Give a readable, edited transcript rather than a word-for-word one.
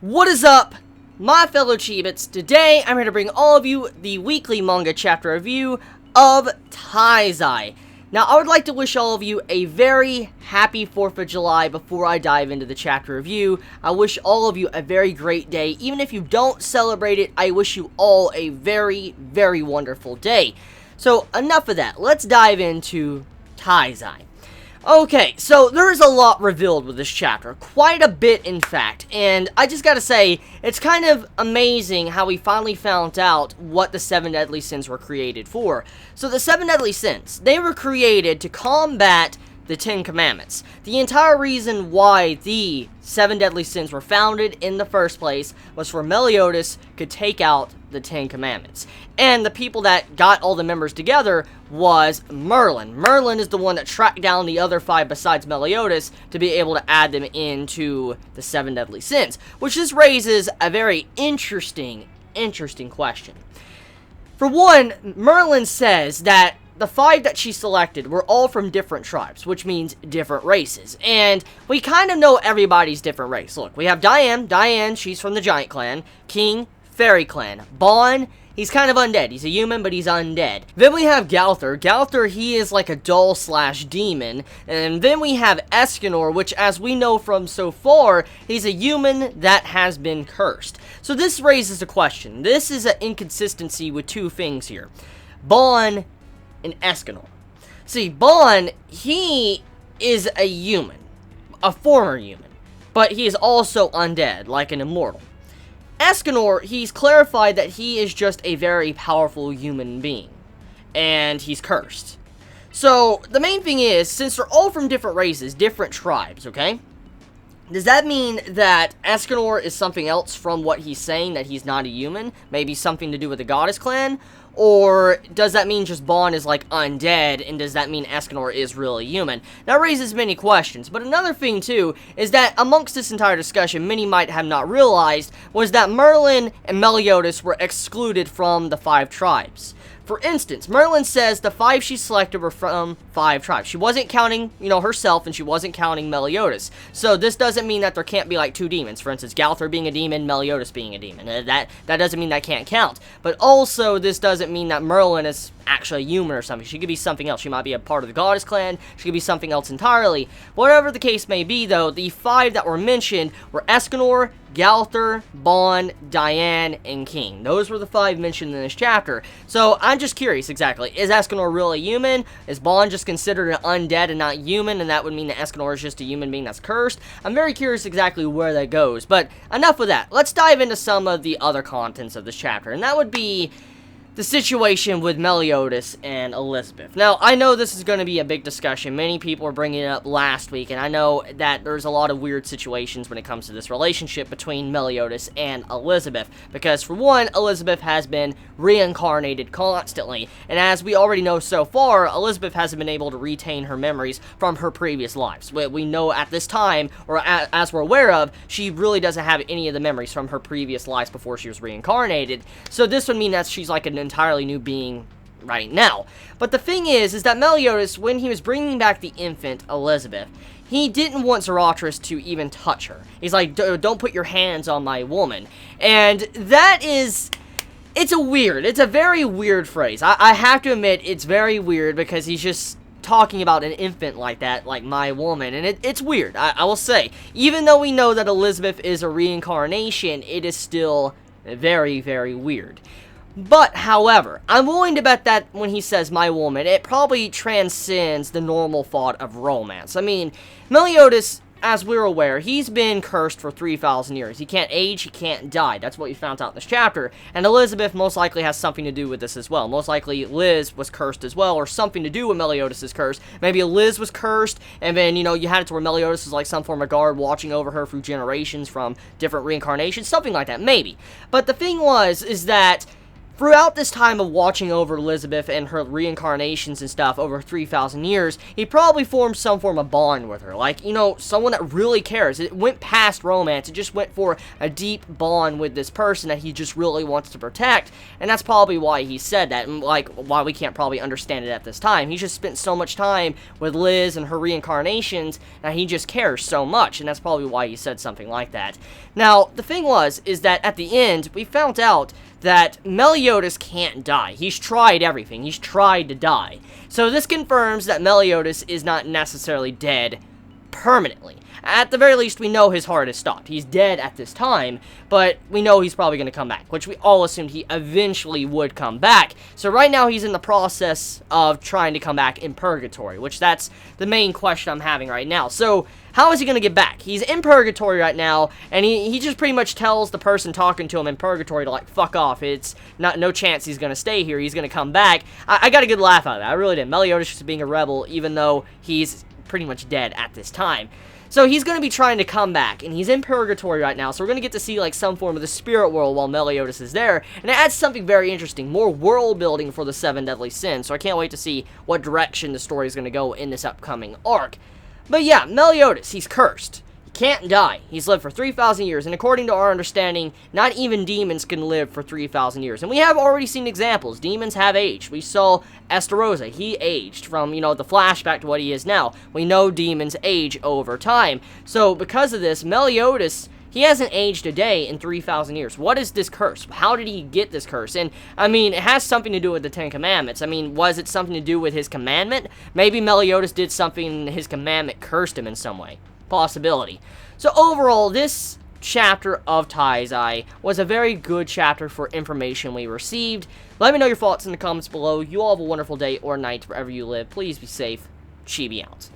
What is up, my fellow Chibits? Today, I'm here to bring all of you the weekly manga chapter review of Taizai. Now, I would like to wish all of you a very happy 4th of July before I dive into the chapter review. I wish all of you a very great day. Even if you don't celebrate it, I wish you all a very, very wonderful day. So, enough of that. Let's dive into Taizai. Okay, so there is a lot revealed with this chapter, quite a bit in fact, and I just gotta say, it's kind of amazing how we finally found out what the 7 deadly sins were created for. So the 7 deadly sins, they were created to combat the 10 commandments. The entire reason why the 7 deadly sins were founded in the first place was for Meliodas could take out the 10 commandments. And the people that got all the members together was Merlin. Merlin is the one that tracked down the other 5 besides Meliodas to be able to add them into the 7 deadly sins. Which just raises a very interesting question. For one, Merlin says that the 5 that she selected were all from different tribes, which means different races. And we kind of know everybody's different race. Look, we have Diane. Diane, she's from the Giant Clan. King, Fairy Clan. Bon, he's kind of undead. He's a human, but he's undead. Then we have Galther. Galther, he is like a doll/demon. And then we have Escanor, which, as we know from so far, he's a human that has been cursed. So this raises a question. This is an inconsistency with 2 things here. Bon and Escanor. See, Bon, he is a human. A former human. But he is also undead, like an immortal. Escanor, he's clarified that he is just a very powerful human being. And he's cursed. So, the main thing is, since they're all from different races, different tribes, okay? Does that mean that Escanor is something else from what he's saying, that he's not a human? Maybe something to do with the Goddess Clan? Or does that mean just Bon is like undead, and does that mean Escanor is really human? That raises many questions, but another thing too, is that amongst this entire discussion, many might have not realized, was that Merlin and Meliodas were excluded from the 5 tribes. For instance, Merlin says the 5 she selected were from 5 tribes. She wasn't counting, herself, and she wasn't counting Meliodas. So this doesn't mean that there can't be like 2 demons. For instance, Galther being a demon, Meliodas being a demon. That doesn't mean that can't count. But also, this doesn't mean that Merlin is actually a human or something. She could be something else. She might be a part of the Goddess Clan. She could be something else entirely. Whatever the case may be, though, the 5 that were mentioned were Escanor, Galther, Bon, Diane, and King. Those were the 5 mentioned in this chapter. So, I'm just curious, exactly. Is Escanor really human? Is Bon just considered an undead and not human, and that would mean that Escanor is just a human being that's cursed? I'm very curious exactly where that goes. But, enough of that. Let's dive into some of the other contents of this chapter, and that would be the situation with Meliodas and Elizabeth. Now, I know this is going to be a big discussion. Many people were bringing it up last week, and I know that there's a lot of weird situations when it comes to this relationship between Meliodas and Elizabeth. Because, for one, Elizabeth has been reincarnated constantly, and as we already know so far, Elizabeth hasn't been able to retain her memories from her previous lives. We know at this time, or as we're aware of, she really doesn't have any of the memories from her previous lives before she was reincarnated. So this would mean that she's like an entirely new being right now. But the thing is that Meliodas, when he was bringing back the infant Elizabeth, he didn't want Zarathustra to even touch her. He's like, don't put your hands on my woman. And that is, it's a very weird phrase. I have to admit, it's very weird because he's just talking about an infant like that, like my woman, and it's weird, I will say. Even though we know that Elizabeth is a reincarnation, it is still very, very weird. But, however, I'm willing to bet that when he says my woman, it probably transcends the normal thought of romance. I mean, Meliodas, as we're aware, he's been cursed for 3,000 years. He can't age, he can't die. That's what we found out in this chapter. And Elizabeth most likely has something to do with this as well. Most likely Liz was cursed as well, or something to do with Meliodas' curse. Maybe Liz was cursed, and then, you had it to where Meliodas was like some form of guard watching over her through generations from different reincarnations. Something like that, maybe. But the thing is that throughout this time of watching over Elizabeth and her reincarnations and stuff over 3,000 years, he probably formed some form of bond with her. Like, you know, someone that really cares. It went past romance. It just went for a deep bond with this person that he just really wants to protect. And that's probably why he said that. And, like, why we can't probably understand it at this time. He just spent so much time with Liz and her reincarnations that he just cares so much. And that's probably why he said something like that. Now, the thing is that at the end, we found out that Meliodas can't die. He's tried everything. He's tried to die. So this confirms that Meliodas is not necessarily dead permanently. At the very least, we know his heart has stopped. He's dead at this time, but we know he's probably going to come back, which we all assumed he eventually would come back. So right now, he's in the process of trying to come back in purgatory, which that's the main question I'm having right now. So how is he going to get back? He's in purgatory right now, and he just pretty much tells the person talking to him in purgatory to, like, fuck off. It's no chance he's going to stay here. He's going to come back. I got a good laugh out of that. I really did. Meliodas just being a rebel, even though he's pretty much dead at this time. So he's going to be trying to come back, and he's in purgatory right now, so we're going to get to see, like, some form of the spirit world while Meliodas is there, and it adds something very interesting, more world building for the 7 Deadly Sins, so I can't wait to see what direction the story is going to go in this upcoming arc. But yeah, Meliodas, he's cursed. He can't die. He's lived for 3,000 years, and according to our understanding, not even demons can live for 3,000 years. And we have already seen examples. Demons have aged. We saw Estarossa. He aged from, you know, the flashback to what he is now. We know demons age over time. So, because of this, Meliodas, he hasn't aged a day in 3,000 years. What is this curse? How did he get this curse? And, I mean, it has something to do with the 10 Commandments. I mean, was it something to do with his commandment? Maybe Meliodas did something and his commandment cursed him in some way. Possibility. So, overall, this chapter of Taizai was a very good chapter for information we received. Let me know your thoughts in the comments below. You all have a wonderful day or night wherever you live. Please be safe. Chibi out.